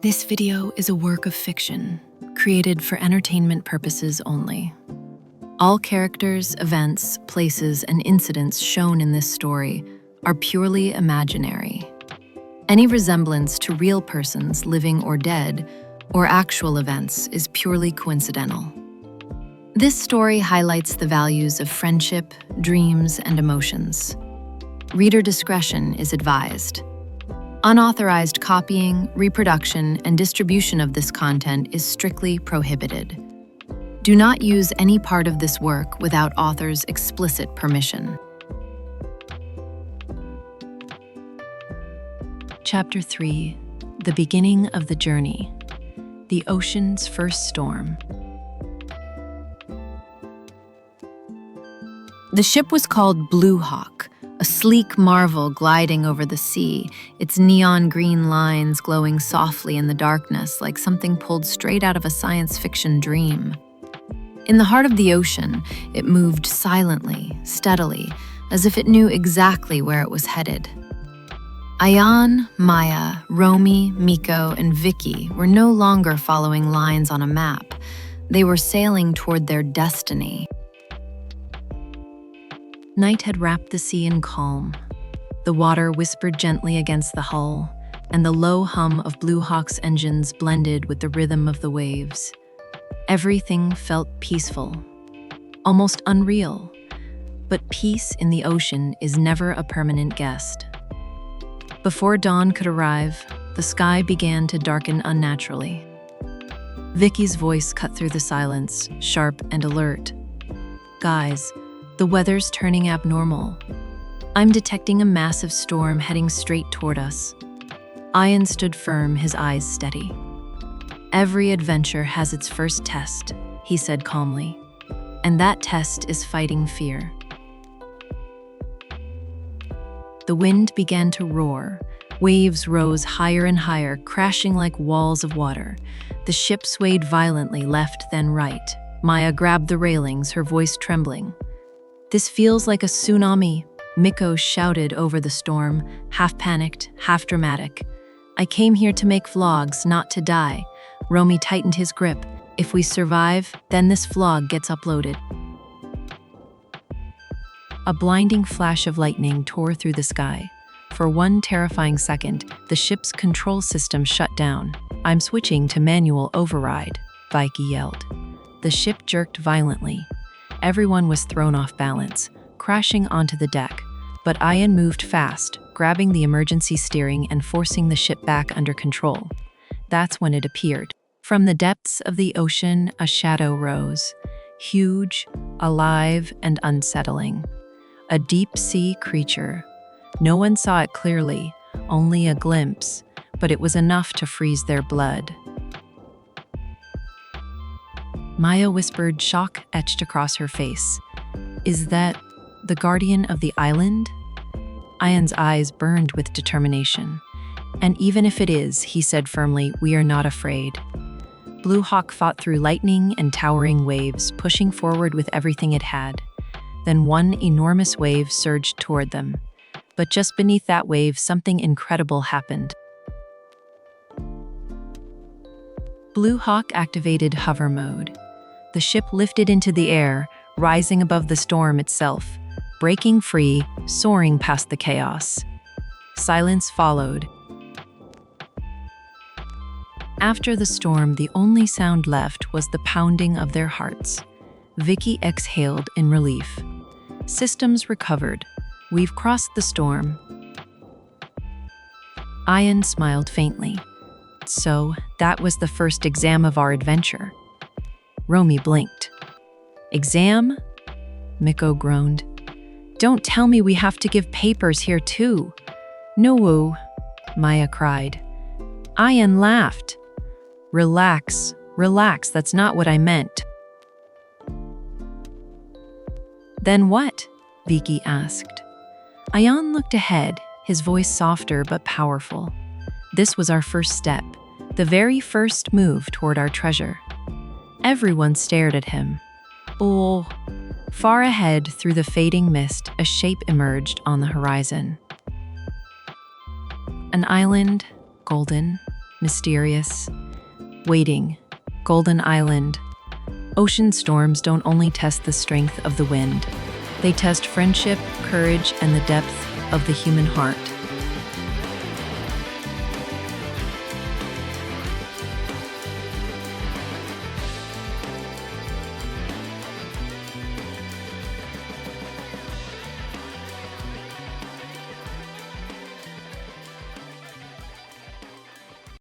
This video is a work of fiction, created for entertainment purposes only. All characters, events, places, and incidents shown in this story are purely imaginary. Any resemblance to real persons, living or dead, or actual events is purely coincidental. This story highlights the values of friendship, dreams, and emotions. Reader discretion is advised. Unauthorized copying, reproduction, and distribution of this content is strictly prohibited. Do not use any part of this work without author's explicit permission. Chapter 3: The Beginning of the Journey. The Ocean's First Storm. The ship was called Blue Hawk, a sleek marvel gliding over the sea, its neon green lines glowing softly in the darkness like something pulled straight out of a science fiction dream. In the heart of the ocean, it moved silently, steadily, as if it knew exactly where it was headed. Ayaan, Maya, Romy, Miko, and Vicky were no longer following lines on a map. They were sailing toward their destiny. Night had wrapped the sea in calm. The water whispered gently against the hull, and the low hum of Blue Hawk's engines blended with the rhythm of the waves. Everything felt peaceful, almost unreal. But peace in the ocean is never a permanent guest. Before dawn could arrive, the sky began to darken unnaturally. Vicky's voice cut through the silence, sharp and alert. "Guys, the weather's turning abnormal. I'm detecting a massive storm heading straight toward us." Ayaan stood firm, his eyes steady. "Every adventure has its first test," he said calmly. "And that test is fighting fear." The wind began to roar. Waves rose higher and higher, crashing like walls of water. The ship swayed violently left, then right. Maya grabbed the railings, her voice trembling. "This feels like a tsunami," Miko shouted over the storm, half panicked, half dramatic. "I came here to make vlogs, not to die." Romy tightened his grip. "If we survive, then this vlog gets uploaded." A blinding flash of lightning tore through the sky. For one terrifying second, the ship's control system shut down. "I'm switching to manual override," Vicky yelled. The ship jerked violently. Everyone was thrown off balance, crashing onto the deck. But Ayaan moved fast, grabbing the emergency steering and forcing the ship back under control. That's when it appeared. From the depths of the ocean, a shadow rose, huge, alive, and unsettling. A deep-sea creature. No one saw it clearly, only a glimpse, but it was enough to freeze their blood. Maya whispered, shock etched across her face. "Is that the guardian of the island?" Ayaan's eyes burned with determination. "And even if it is," he said firmly, "we are not afraid." Blue Hawk fought through lightning and towering waves, pushing forward with everything it had. Then one enormous wave surged toward them. But just beneath that wave, something incredible happened. Blue Hawk activated hover mode. The ship lifted into the air, rising above the storm itself, breaking free, soaring past the chaos. Silence followed. After the storm, the only sound left was the pounding of their hearts. Vicky exhaled in relief. "Systems recovered. We've crossed the storm." Ayaan smiled faintly. "So, that was the first exam of our adventure." Romy blinked. "Exam?" Miko groaned. "Don't tell me we have to give papers here too." "No," Maya cried. Ayaan laughed. Relax, that's not what I meant." "Then what?" Vicky asked. Ayaan looked ahead, his voice softer but powerful. "This was our first step, the very first move toward our treasure." Everyone stared at him. "Oh." Far ahead, through the fading mist, a shape emerged on the horizon. An island, golden, mysterious, waiting, golden island. Ocean storms don't only test the strength of the wind, they test friendship, courage, and the depth of the human heart.